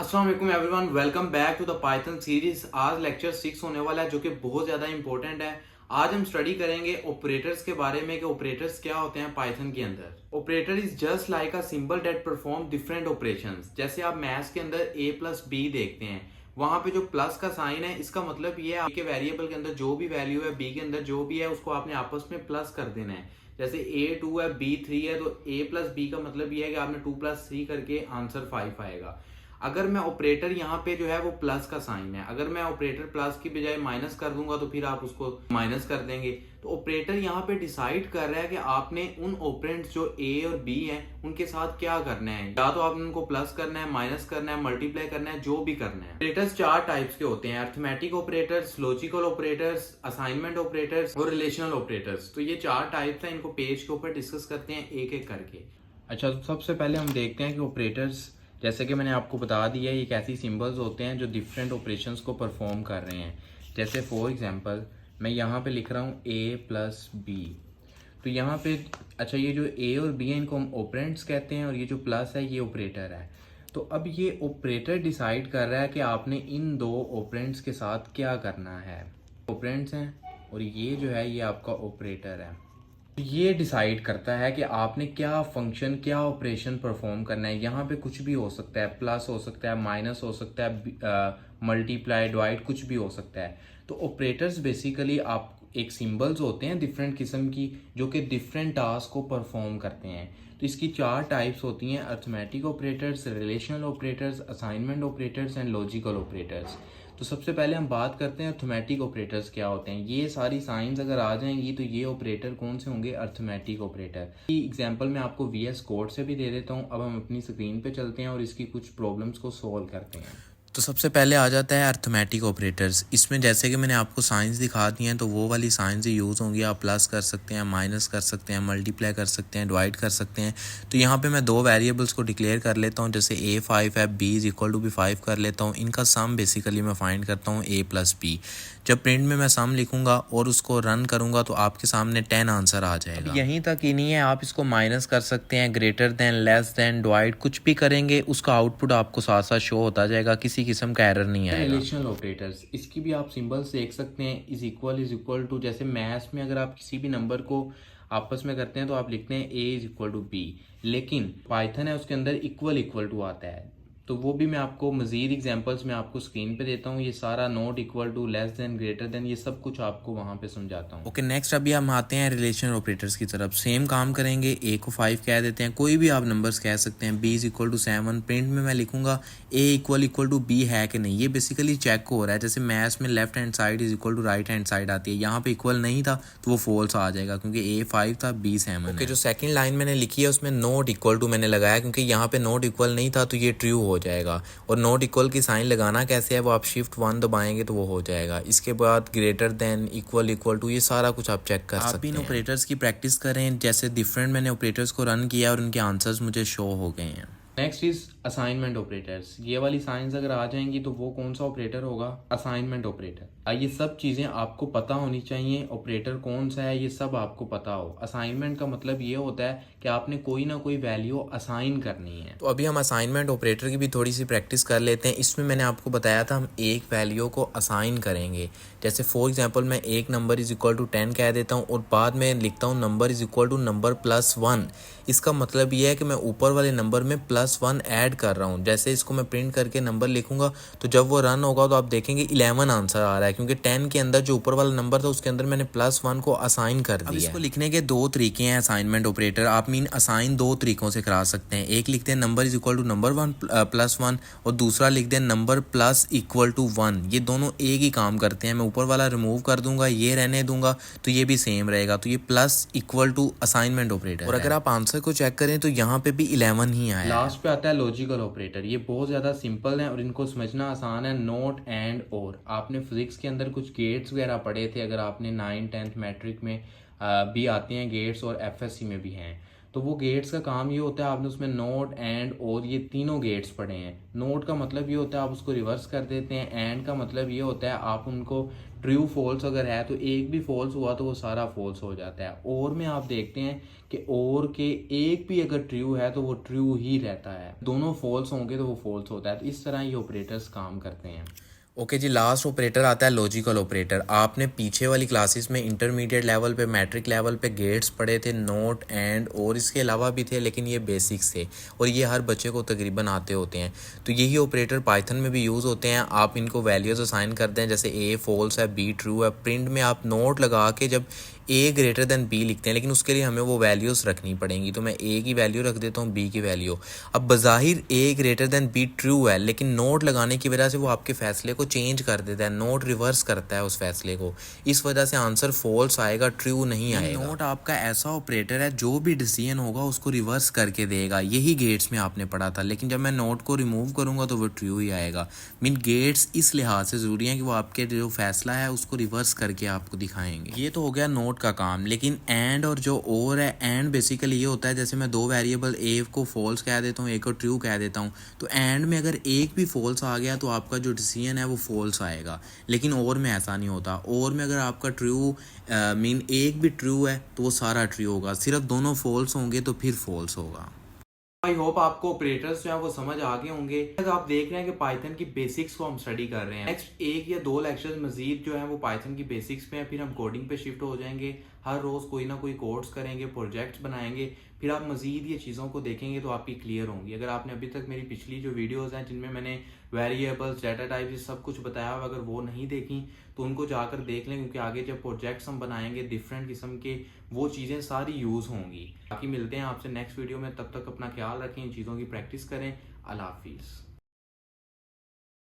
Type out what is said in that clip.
अस्सलाम वालेकुम everyone, welcome back to the Python series. आज लेक्चर 6 होने वाला है जो कि बहुत ज़्यादा इंपॉर्टेंट है। आज हम स्टडी करेंगे ऑपरेटर्स के बारे में कि ऑपरेटर्स क्या होते हैं पाइथन के अंदर। Operator is just like a symbol that perform different operations. जैसे आप मैथ्स के अंदर a प्लस बी देखते हैं, वहां पे जो प्लस का साइन है इसका मतलब ये है आपके वेरिएबल के अंदर जो भी वैल्यू है b के अंदर जो भी है उसको आपने आपस में प्लस कर देना है। जैसे a 2 है b 3 है तो a प्लस बी का मतलब ये है कि आपने 2 + 3 करके आंसर 5 आएगा। अगर मैं ऑपरेटर यहाँ पे जो है वो प्लस का साइन है, अगर मैं ऑपरेटर प्लस की बजाय माइनस कर दूंगा तो फिर आप उसको माइनस कर देंगे। तो ऑपरेटर यहाँ पे डिसाइड कर रहा है कि आपने उन ऑपरेंड्स जो ए और बी हैं उनके साथ क्या करना है, या तो आपने उनको प्लस करना है, माइनस करना है, मल्टीप्लाई करना है, जो भी करना है। ऑपरेटर्स 4 टाइप्स के होते हैं: arithmetic operators, logical operators, assignment operators और रिलेशनल ऑपरेटर्स। तो ये 4 टाइप्स हैं, इनको पेज के ऊपर डिस्कस करते हैं एक एक करके। अच्छा, तो सबसे पहले हम देखते हैं कि ऑपरेटर्स, जैसे कि मैंने आपको बता दिया, ये एक ऐसी सिंबल्स होते हैं जो डिफरेंट ऑपरेशंस को परफॉर्म कर रहे हैं। जैसे फॉर एग्जांपल मैं यहाँ पे लिख रहा हूँ a प्लस बी। तो यहाँ पे अच्छा, ये जो a और b है इनको हम ऑपरेंड्स कहते हैं और ये जो प्लस है ये ऑपरेटर है। तो अब ये ऑपरेटर डिसाइड कर रहा है कि आपने इन दो ऑपरेंड्स के साथ क्या करना है। ऑपरेंड्स हैं और ये जो है ये आपका ऑपरेटर है। ये डिसाइड करता है कि आपने क्या फंक्शन, क्या ऑपरेशन परफॉर्म करना है। यहाँ पे कुछ भी हो सकता है, प्लस हो सकता है, माइनस हो सकता है, मल्टीप्लाई, डिवाइड, कुछ भी हो सकता है। तो ऑपरेटर्स बेसिकली आप एक सिंबल्स होते हैं डिफरेंट किस्म की जो कि डिफरेंट टास्क को परफॉर्म करते हैं। तो इसकी 4 टाइप्स होती हैं: arithmetic operators, relational operators, assignment operators and logical operators. तो सबसे पहले हम बात करते हैं अर्थमेटिक ऑपरेटर्स क्या होते हैं। ये सारी साइंस अगर आ जाएंगी तो ये ऑपरेटर कौन से होंगे? Arithmetic operator. एग्जांपल मैं आपको वीएस कोड से भी दे देता हूँ। अब हम अपनी स्क्रीन पे चलते हैं और इसकी कुछ प्रॉब्लम्स को सॉल्व करते हैं। तो सबसे पहले आ जाता है अर्थमेटिक ऑपरेटर्स। इसमें जैसे कि मैंने आपको साइंस दिखा दी हैं तो वो वाली साइंस ही यूज़ होंगी। आप प्लस कर सकते हैं, माइनस कर सकते हैं, मल्टीप्लाई कर सकते हैं, डिवाइड कर सकते हैं। तो यहाँ पे मैं 2 वेरिएबल्स को डिक्लेयर कर लेता हूँ, जैसे a 5 है, b इज इक्वल टू भी 5 कर लेता हूँ। इनका सम बेसिकली मैं फाइंड करता हूँ a प्लस b। जब प्रिंट में मैं सम लिखूंगा और उसको रन करूंगा तो आपके सामने 10 आंसर आ जाएगा। अब यहीं तक ही नहीं है, आप इसको माइनस कर सकते हैं, greater than, less than, divide, कुछ भी करेंगे उसका आउटपुट आपको साथ साथ शो होता जाएगा, किसी किस्म का एरर नहीं आएगा। रिलेशनल ऑपरेटर्स, इसकी भी आप सिंबल्स देख सकते हैं, इज इक्वल टू। जैसे मैथ्स में अगर आप किसी भी नंबर को आपस में करते हैं तो आप लिखते हैं a is equal to b, लेकिन पाइथन है उसके अंदर इक्वल इक्वल टू आता है। तो वो भी मैं आपको मजीद एग्जांपल्स में आपको स्क्रीन पे देता हूँ। ये सारा not equal to, less than, greater than, ये सब कुछ आपको वहाँ पे समझाता हूँ। ओके, नेक्स्ट अभी हम आते हैं रिलेशनल ऑपरेटर्स की तरफ। सेम काम करेंगे, a को 5 कह देते हैं, कोई भी आप नंबर्स कह सकते हैं। b is equal to 7। Print में मैं लिखूंगा a equal equal to b है कि नहीं। ये बेसिकली चेक हो रहा है, जैसे मैथ्स में left hand side is equal to right hand side आती है। यहाँ पे इक्वल नहीं था तो वो फॉल्स आ जाएगा क्योंकि a 5 था, b 7 है। जो सेकंड लाइन मैंने लिखी है उसमें नॉट इक्वल टू मैंने लगाया क्योंकि यहाँ पे नॉट इक्वल नहीं था तो ये ट्रू हो जाएगा। और नॉट इक्वल की साइन लगाना कैसे है, वो आप शिफ्ट 1 दबाएंगे तो वो हो जाएगा। इसके बाद greater than, equal equal to, ये सारा कुछ आप चेक कर सकते हैं। आप इन ऑपरेटर्स की प्रैक्टिस करें, जैसे डिफरेंट मैंने ऑपरेटर्स को रन किया और उनके आंसर्स मुझे शो हो गए हैं। Next is assignment operators. ये वाली साइंस अगर आ जाएंगी तो वो कौन सा ऑपरेटर होगा? Assignment operator. ये सब चीज़ें आपको पता होनी चाहिए, ऑपरेटर कौन सा है ये सब आपको पता हो। असाइनमेंट का मतलब ये होता है कि आपने कोई ना कोई वैल्यू असाइन करनी है। तो अभी हम असाइनमेंट ऑपरेटर की भी थोड़ी सी प्रैक्टिस कर लेते हैं। इसमें मैंने आपको बताया था हम एक वैल्यू को असाइन करेंगे। जैसे फॉर एग्जांपल मैं एक नंबर इज इक्वल टू 10 कह देता हूँ और बाद में लिखता हूँ number is equal to number plus 1। इसका मतलब ये है कि मैं ऊपर वाले नंबर में +1 ऐड कर रहा हूँ। जैसे इसको मैं प्रिंट करके नंबर लिखूंगा तो जब वो रन होगा तो आप देखेंगे 11 आंसर आ रहा है, क्योंकि 10 के अंदर जो ऊपर वाला नंबर था उसके अंदर मैंने +1 को असाइन कर दिया। अब इसको लिखने के 2 तरीके हैं असाइनमेंट ऑपरेटर। आप मीन असाइन 2 तरीकों से करा सकते हैं। एक लिखते हैं number is equal to number 1 +1 और दूसरा लिखते हैं नंबर प्लस इक्वल टू 1। ये दोनों एक ही काम करते हैं। मैं ऊपर वाला रिमूव कर दूंगा, ये रहने दूंगा तो ये भी सेम रहेगा। तो ये plus equal to assignment operator. और अगर आप आंसर को चेक करें तो यहाँ पे भी 11 ही आया। लास्ट पे आता है लॉजिकल ऑपरेटर। ये बहुत ज़्यादा सिंपल है और इनको समझना आसान है। नॉट, एंड, और। आपने फिजिक्स के अंदर कुछ गेट्स वगैरह पढ़े थे, अगर आपने 9th 10th मैट्रिक में भी आते हैं गेट्स और एफएससी में भी हैं। तो वो गेट्स का काम ये होता है, आपने उसमें नोट एंड और ये तीनों गेट्स पढ़े हैं। नोट का मतलब ये होता है आप उसको रिवर्स कर देते हैं, एंड का मतलब ये होता है आप उनको ट्रू फॉल्स अगर है तो एक भी फॉल्स हुआ तो वो सारा फॉल्स हो जाता है। और में आप देखते हैं कि और के एक भी अगर ट्रू है तो वो ट्रू ही रहता है, दोनों फॉल्स होंगे तो वो फॉल्स होता है। तो इस तरह ये ऑपरेटर्स काम करते हैं। ओके जी, लास्ट ऑपरेटर आता है लॉजिकल ऑपरेटर। आपने पीछे वाली क्लासेस में इंटरमीडिएट लेवल पे, मैट्रिक लेवल पे गेट्स पढ़े थे, नोट एंड और इसके अलावा भी थे, लेकिन ये बेसिक्स थे और ये हर बच्चे को तकरीबन आते होते हैं। तो यही ऑपरेटर पाइथन में भी यूज़ होते हैं। आप इनको वैल्यूज़ असाइन करते हैं, जैसे ए फॉल्स है, बी ट्रू है। प्रिंट में आप नोट लगा के जब ए ग्रेटर देन बी लिखते हैं, लेकिन उसके लिए हमें वो वैल्यूज़ रखनी पड़ेंगी। तो मैं ए की वैल्यू रख देता हूँ, बी की वैल्यू। अब बज़ाहिर ए ग्रेटर देन बी ट्रू है, लेकिन नोट लगाने की वजह से वो आपके फैसले को चेंज कर देता है, नोट रिवर्स करता है उस फैसले को। इस वजह से आंसर फॉल्स आएगा, ट्रू नहीं आएगा। नोट आपका ऐसा ऑपरेटर है जो भी डिसीजन होगा उसको रिवर्स करके देगा। यही गेट्स में आपने पढ़ा था, लेकिन जब मैं नोट को रिमूव करूँगा तो वो ट्रू ही आएगा। मीन गेट्स इस लिहाज से ज़रूरी है कि वो आपके जो फैसला है उसको रिवर्स करके आपको दिखाएंगे। ये तो हो गया नोट का काम। लेकिन एंड और जो और है, एंड बेसिकली ये होता है जैसे मैं दो वेरिएबल ए को फॉल्स कह देता हूँ, ए को ट्रू कह देता हूँ, तो एंड में अगर एक भी फॉल्स आ गया तो आपका जो डिसीजन है वो फॉल्स आएगा। लेकिन और में ऐसा नहीं होता। और में अगर आपका ट्रू मीन एक भी ट्रू है तो वो सारा ट्रू होगा, सिर्फ दोनों फॉल्स होंगे तो फिर फॉल्स होगा। आई होप आपको ऑपरेटर्स जो है वो समझ आ गए होंगे। आप देख रहे हैं कि पाइथन की बेसिक्स को हम स्टडी कर रहे हैं। नेक्स्ट एक या दो लेक्चर्स मजीद जो है वो पाइथन की बेसिक्स पे हैं, फिर हम कोडिंग पे शिफ्ट हो जाएंगे। हर रोज कोई ना कोई कोड्स करेंगे, प्रोजेक्ट्स बनाएंगे, फिर आप मजीद ये चीज़ों को देखेंगे तो आपकी क्लियर होंगी। अगर आपने अभी तक मेरी पिछली जो वीडियोज़ हैं जिनमें मैंने वेरिएबल्स, डाटा टाइप, सब कुछ बताया हुआ, अगर वो नहीं देखी तो उनको जाकर देख लें, क्योंकि आगे जब प्रोजेक्ट्स हम बनाएंगे डिफरेंट किस्म के, वो चीज़ें सारी यूज़ होंगी। बाकी मिलते हैं आपसे नेक्स्ट वीडियो में, तब तक अपना ख्याल रखें, इन चीज़ों की प्रैक्टिस करें। अल्लाह हाफिज़।